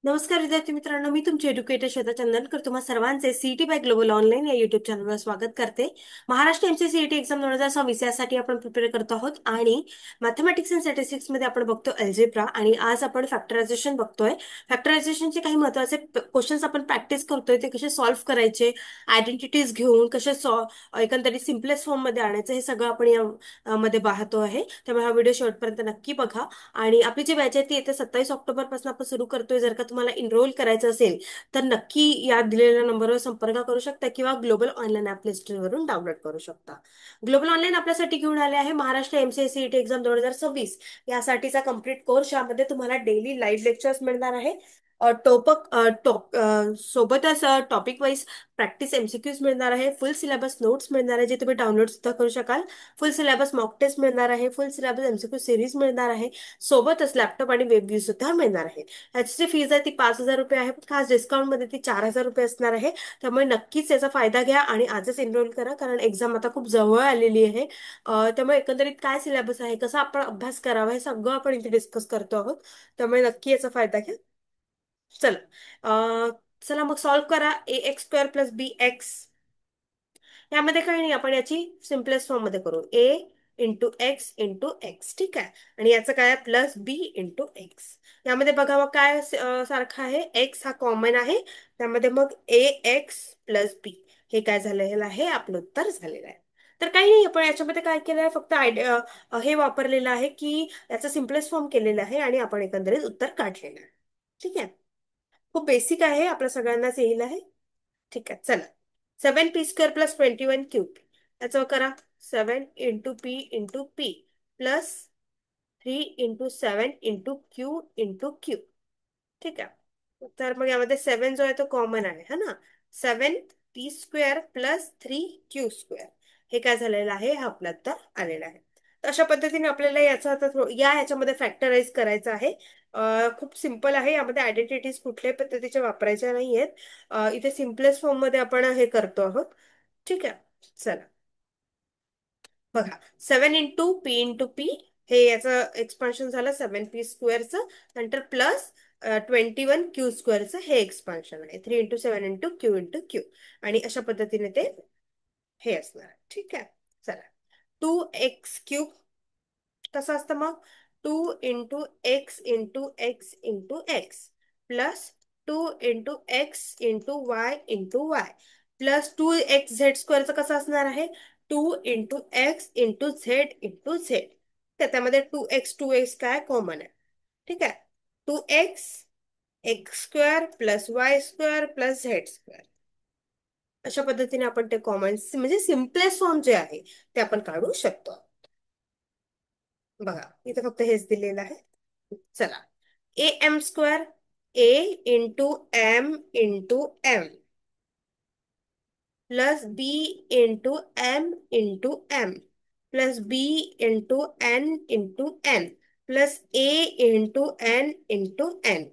नमस्कार विद्यार्थी मित्रांनो, मी तुमची एज्युकेटर श्वेता चंदनकर तुम्हा सर्वांचे सीईटी बाय ग्लोबल ऑनलाईन या युट्यूब चॅनलवर स्वागत करते. महाराष्ट्र एमसीसीईटी एक्झाम 2026 यासाठी आपण प्रिपेअर करतो आहोत आणि मॅथमॅटिक्स अँड स्टॅटिस्टिक्स मध्ये आपण बघतो अल्जेब्रा आणि आज आपण फॅक्टरायझेशन बघतोय. फॅक्टरायझेशनचे काही महत्त्वाचे क्वेश्चन्स आपण प्रॅक्टिस करतोय, ते कसे सॉल्व्ह करायचे, आयडेंटिटीज घेऊन कसे एकंदरीत सिम्पलेस्ट फॉर्म मध्ये आणायचं, हे सगळं आपण या मध्ये पाहतो आहे. त्यामुळे हा व्हिडिओ शेवटपर्यंत नक्की बघा. आणि आपली जी बॅच आहे ती येत्या 27 ऑक्टोबर पासून आपण सुरू करतोय. जर का तुम्हाला एनरोल करायचं असेल तर नक्की या दिलेल्या नंबरवर संपर्क करू शकता किंवा ग्लोबल ऑनलाईन ऍप प्ले स्टोअरवरून डाउनलोड करू शकता. ग्लोबल ऑनलाईन आपल्यासाठी घेऊन आले आहे महाराष्ट्र एमसीएससीईटी एक्झाम 2026 यासाठीचा कम्प्लीट कोर्स. यामध्ये तुम्हाला डेली लाईव्ह लेक्चर्स मिळणार आहे. सोबतच टॉपिक वाईज प्रॅक्टिस एमसीक्यूज मिळणार आहे. फुल सिलेबस नोट्स मिळणार आहे जे तुम्ही डाउनलोड सुद्धा करू शकाल. फुल सिलेबस मॉक टेस्ट मिळणार आहे. फुल सिलेबस एमसीक्यू सिरीज मिळणार आहे. सोबतच लॅपटॉप आणि वेब व्ह्यू सुद्धा मिळणार आहे. याची जी फीज आहे ती 5,000 रुपये आहे, पण खास डिस्काउंटमध्ये ती 4,000 रुपये असणार आहे. त्यामुळे नक्कीच याचा फायदा घ्या आणि आजच एनरोल करा, कारण एक्झाम आता खूप जवळ आलेली आहे. त्यामुळे एकंदरीत काय सिलेबस आहे, कसा आपण अभ्यास करावा, हे सगळं आपण इथे डिस्कस करतो आहोत. त्यामुळे नक्की याचा फायदा घ्या. चला चला मग सॉल्व्ह करा. ax² + bx. यामध्ये काही नाही, आपण याची सिम्पलेस्ट फॉर्म मध्ये करू. a × x × x, ठीक आहे. आणि याचं काय प्लस b × x. यामध्ये बघा मग काय सारखं आहे, x हा कॉमन आहे. त्यामध्ये मग ax + b हे काय झालेलं आहे, आपलं उत्तर झालेलं आहे. तर काही नाही, आपण याच्यामध्ये काय केलं आहे, फक्त आयडिया हे वापरलेलं आहे की याचं सिम्पलेस्ट फॉर्म केलेलं आहे आणि आपण एकंदरीत उत्तर काढलेलं आहे. ठीक आहे. खूप बेसिक आहे, आपल्या सगळ्यांनाच येईल आहे. ठीक आहे, चला. 7p² + 21 क्यूब याचं करा. 7 × p × p +3 × 7 × q × q. ठीक आहे. तर मग यामध्ये 7 जो आहे तो कॉमन आहे, है ना. 7p² + 3 q² हे काय झालेलं आहे, हा आपला उत्तर आलेला आहे. तर अशा पद्धतीने आपल्याला याचा आता या ह्याच्यामध्ये फॅक्टराइज करायचं आहे. खूप सिंपल आहे. यामध्ये आयडेंटिटीज कुठल्याही पद्धतीच्या वापरायच्या नाहीयेत. इथे सिम्पलेस्ट फॉर्म मध्ये आपण हे करतो आहोत. ठीक आहे. चला बघा. 7 × p × p हे याचं एक्सपान्शन झालं 7p² नंतर प्लस 21 q² हे एक्सपान्शन आहे. 3 × 7 × q × q आणि अशा पद्धतीने ते हे असणार आहे. ठीक आहे. चला. 2x³ कसं असतं मग. 2 × x × x × x +2 × x × y × y +2xz² कसं असणार आहे. 2 × x × z × z. तर त्यामध्ये 2x काय कॉमन आहे. ठीक आहे. 2x x² + y² + z². अशा पद्धतीने आपण ते कॉमन म्हणजे सिम्पलेस्ट फॉर्म जे आहे ते आपण काढू शकतो. बघा इथे फक्त हेच दिलेलं आहे. चला. am² a × m × m +b × m × m +b × n × n +a × n × n.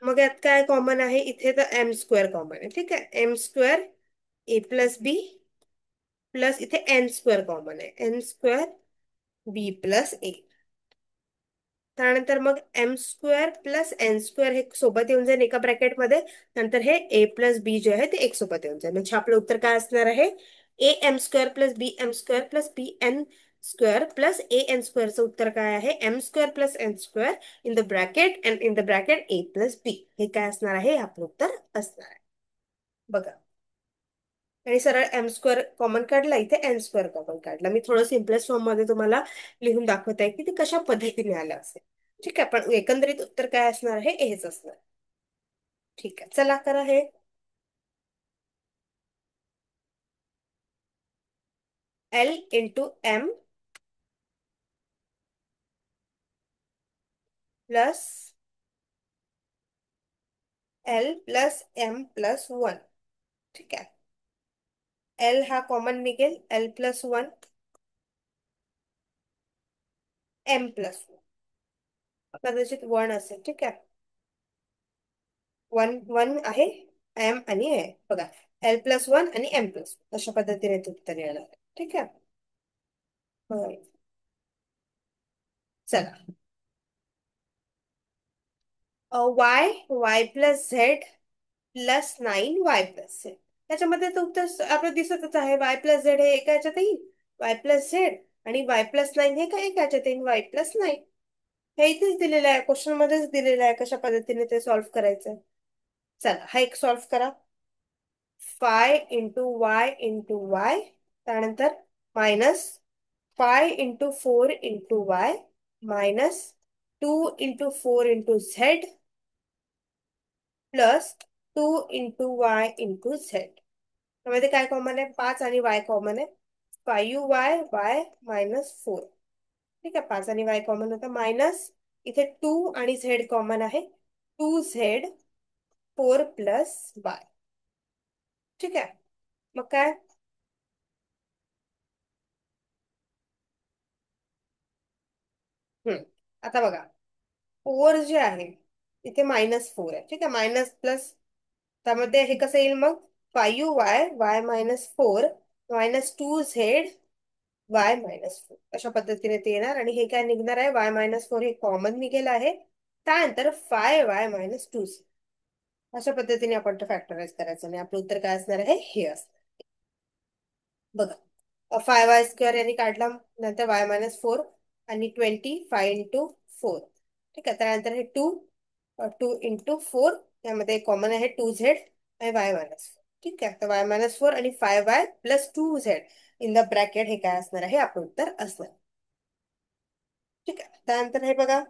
मग यात काय कॉमन आहे, इथे तर m² कॉमन आहे. ठीक आहे. m² a + b प्लस इथे n² कॉमन आहे. n² b + a. त्यानंतर मग m² + n² हे सोबत येऊन जाईल एका ब्रॅकेटमध्ये. नंतर हे a + b जे आहे ते एक सोबत येऊन जाईल. म्हणजे आपलं उत्तर काय असणार आहे, am² + bm² + bn² + an² चं उत्तर काय आहे, m² + n² in the bracket and in the bracket a + b हे काय असणार आहे, हे आपलं उत्तर असणार आहे. बघा. आणि सरळ m² कॉमन काढला, इथे n² कॉमन काढला. मी थोडं सिम्पलेस्ट फॉर्म मध्ये तुम्हाला लिहून दाखवत आहे की ते कशा पद्धतीने आलं असेल. ठीक आहे. पण एकंदरीत उत्तर काय असणार आहे, हेच असणार. ठीक आहे. चला करा हे. l × m plus l + m + 1. ठीक आहे. l हा कॉमन निघेल. l + 1 m + 1 कदाचित 1 असेल. ठीक आहे. 1 आहे. m आणि a बघा. l + 1 आणि m + 1 अशा पद्धतीने ते उत्तर येणार आहे. ठीक आहे. बरं. चला. Y plus Z plus 9 y plus Z. त्याच्यामध्ये तर उत्तर आपलं दिसतच आहे. वाय प्लस झेड हे एका ह्याच्यात येईल, वाय प्लस झेड, आणि y+9 हे काय एका ह्याच्यात येईल, y+9. हे इथेच दिलेलं आहे, क्वेश्चन मध्येच दिलेलं आहे कशा पद्धतीने ते सॉल्व्ह करायचं. चला हा एक सॉल्व्ह करा. 5 × y × y, त्यानंतर -5 × 4 × y, -2 × 4 × z, +2 × y × z. त्यामध्ये काय कॉमन आहे, 5 आणि y कॉमन आहे. 5y, y -4. ठीक आहे, 5 आणि y कॉमन होता, मायनस इथे 2 आणि z कॉमन आहे. 2z 4 + y. ठीक आहे, मग काय. हम्म आता बघा, 4 जे आहे इथे -4 आहे. ठीक आहे, मायनस प्लस, त्यामध्ये हे कसं येईल मग, 5y, y -4, -2z, y -4. अशा पद्धतीने ते येणार, आणि हे काय निघणार आहे, y -4 हे कॉमन निघेल आहे. त्यानंतर 5y -2z. अशा पद्धतीने आपण ते फॅक्टराइज करायचं, आणि आपलं उत्तर काय असणार आहे, हे असणार. बघा, 5y² यांनी काढला, नंतर y -4, आणि 25 × 4. ठीक आहे, त्यानंतर हे 2 × 4, त्यामध्ये कॉमन आहे 2z आणि y -4. ठीक आहे, तर y -4 आणि 5y + 2z in the bracket, हे काय असणार आहे, आपलं उत्तर असणार. ठीक आहे, त्यानंतर हे बघा,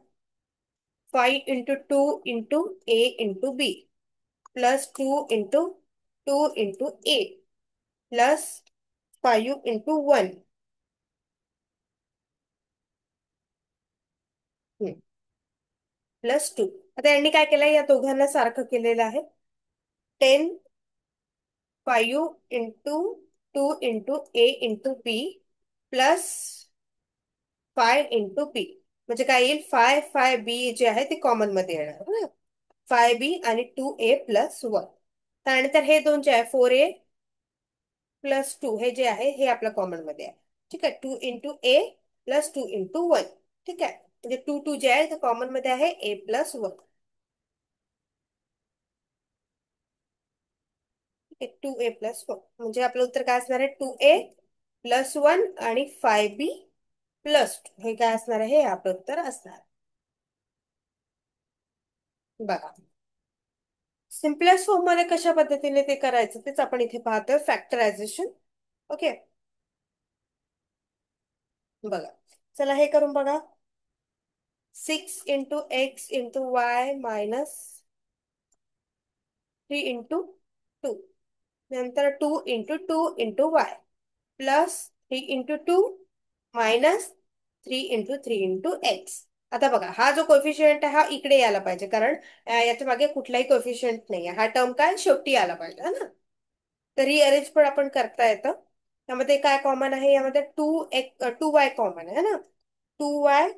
5 × 2 × a × b +2 × 2 × a +5 × 1 +2. आता यांनी काय केलंय, या दोघांना सारखं केलेलं आहे. 10 5 × 2 × a × b +5 × b, म्हणजे काय येईल, 5 जे आहे ते कॉमन मध्ये येणार ना, 5b आणि 2a + 1. त्यानंतर हे दोन जे आहे, 4a + 2, हे जे आहे हे आपल्या कॉमन मध्ये आहे. ठीक आहे, 2 × a +2 × 1. ठीक आहे, म्हणजे 2 जे आहे ते कॉमन मध्ये आहे, a + 1. 2a + 1, म्हणजे आपलं उत्तर काय असणार आहे, 2a + 1 आणि 5b + 2, हे काय असणार आहे, हे आपलं उत्तर असणार. बघा, सिम्पलेस्ट फॉर्म मध्ये कशा पद्धतीने ते करायचं तेच आपण इथे पाहतोय, फॅक्टरायझेशन. ओके, बघा, चला हे करून बघा. 6 × x × y -3 × 2, नंतर 2 × 2 × y +3 × 2 -3 × 3 × 3 × x. आता बघा, हा जो कोएफिशियंट आहे हा इकडे यायला पाहिजे, कारण याच्या मागे कुठलाही कोएफिशियंट नाही आहे. हा टर्म काय शेवटी यायला पाहिजे, है ना. तर रिअरेंज पण आपण करता येतं. त्यामध्ये काय कॉमन आहे, यामध्ये 2y कॉमन आहे ना. 2y,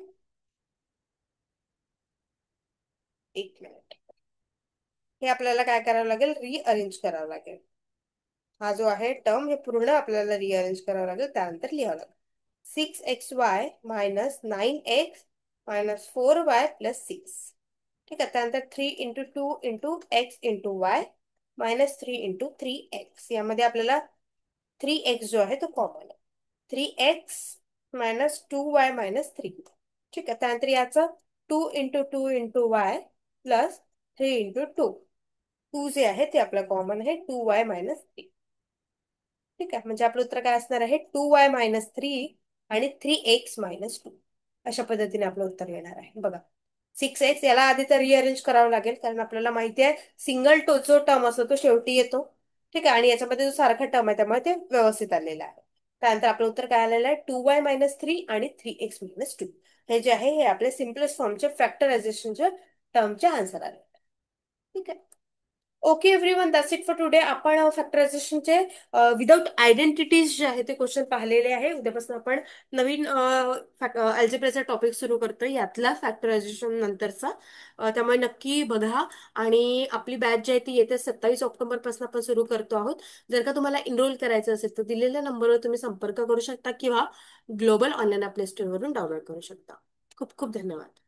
एक मिनिट, हे आपल्याला काय करावं लागेल, रिअरेंज करावं लागेल. हा जो आहे टर्म, हे पूर्ण आपल्याला रिअरेंज करावं लागेल, त्यानंतर लिहावं लागेल. 6xy -9x -4y +6. ठीक आहे, त्यानंतर 3 × 2 × x × y -3 × 3x. यामध्ये आपल्याला 3x जो आहे तो कॉमन आहे. 3x -2y -3. ठीक आहे, त्यानंतर याचं 2 × 2 × y +3 × 2. 2 जे आहे ते आपलं कॉमन आहे, 2y -3. ठीक आहे, म्हणजे आपलं उत्तर काय असणार आहे, 2y -3 आणि 3x -2. अशा पद्धतीने आपलं उत्तर येणार आहे. बघा, 6x याला आधी तर रिअरेंज करावं लागेल, कारण आपल्याला माहिती आहे सिंगल टो जो टर्म असतो तो शेवटी येतो. ठीक आहे, आणि याच्यामध्ये जो सारखा टर्म आहे त्यामुळे ते व्यवस्थित आलेलं आहे. त्यानंतर आपलं उत्तर काय आलेलं आहे, 2y -3 आणि 3x -2. हे जे आहे हे आपले सिम्पलेस्ट फॉर्मचे फॅक्टरायझेशनचे टर्मचे आन्सर आले. ठीक आहे, okay everyone, that's it for today. आपण फॅक्टरायझेशनचे विदाउट आयडेंटिटीज जे आहे ते क्वेश्चन पाहिलेले आहे. उद्यापासून आपण नवीन अल्जेब्राचा टॉपिक सुरू करतोय, यातला फॅक्टरायझेशन नंतरचा. त्यामुळे नक्की बघा. आणि आपली बॅच जी आहे ती येते 27 ऑक्टोबर पासून आपण सुरू करतो आहोत. जर का तुम्हाला एनरोल करायचं असेल तर दिलेल्या नंबरवर तुम्ही संपर्क करू शकता, किंवा ग्लोबल ऑनलाईन प्ले स्टोअर वरून डाउनलोड करू शकता. खूप खूप धन्यवाद.